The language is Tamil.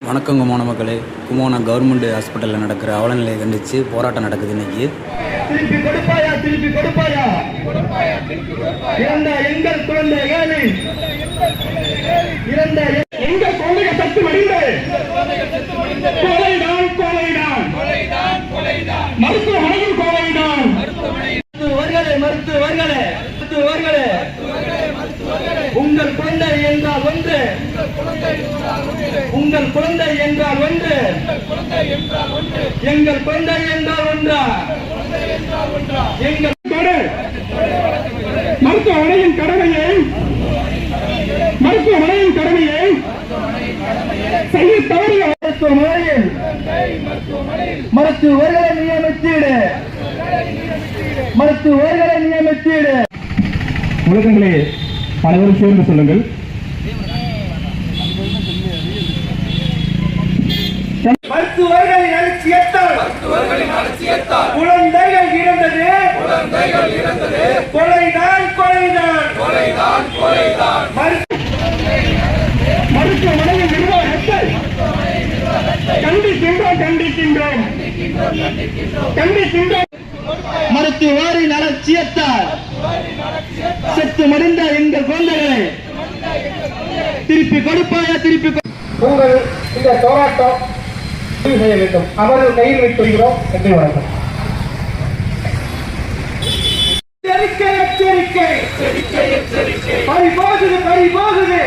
வணக்கம் குமான மக்களே. குமானா கவர்மெண்ட் ஹாஸ்பிட்டலில் நடக்கிற அவலநிலையை கண்டித்து போராட்டம் நடக்குது இன்னைக்கு. திருப்பி கொடுப்பாயா, திருப்பி கொடுப்பாயா, இறந்த எங்கள் குழந்தைகளை, இறந்த எங்கள் குழந்தைய சத்து மடிந்து கொலைதான், கொலைதான், மருத்துவமனையில் கொலைதான். மருத்துவர்களே, மருத்துவர்களே, மருத்துவர்களே, உங்கள் குழந்தை என்றால் ஒன்று, உங்கள் குழந்தை என்றால் ஒன்று, எங்கள் குழந்தை என்றால் ஒன்றா, எங்கள் மருத்துவமனையின் கடமையை, மருத்துவமனையின் கடமையை செய்ய தவறிய மருத்துவமனையில் மருத்துவர்களை நியமித்தீடு, மருத்துவர்களை நியமித்தீடு. உலகங்களே அனைவரும் சேர்ந்து சொல்லுங்கள். மருத்துவர்களின் அலட்சியத்தால் குழந்தைகள் இறந்தது, கொலைதான், கொலைதான். மருத்துவமனையின் நிர்வாகத்தை கண்டிக்கின்றோம். மருத்துவரின் அலட்சியத்தால் செத்து மடிந்த எங்கள் குழந்தைகளை திருப்பி கொடுப்பாயா, திருப்பி உங்கள் இந்த போராட்டம் செய்ய வேண்டும். அவர்கள் கையில் வைத்திருக்கிறோம். நன்றி, வணக்கம். எச்சரிக்கை, பறிபோகுது.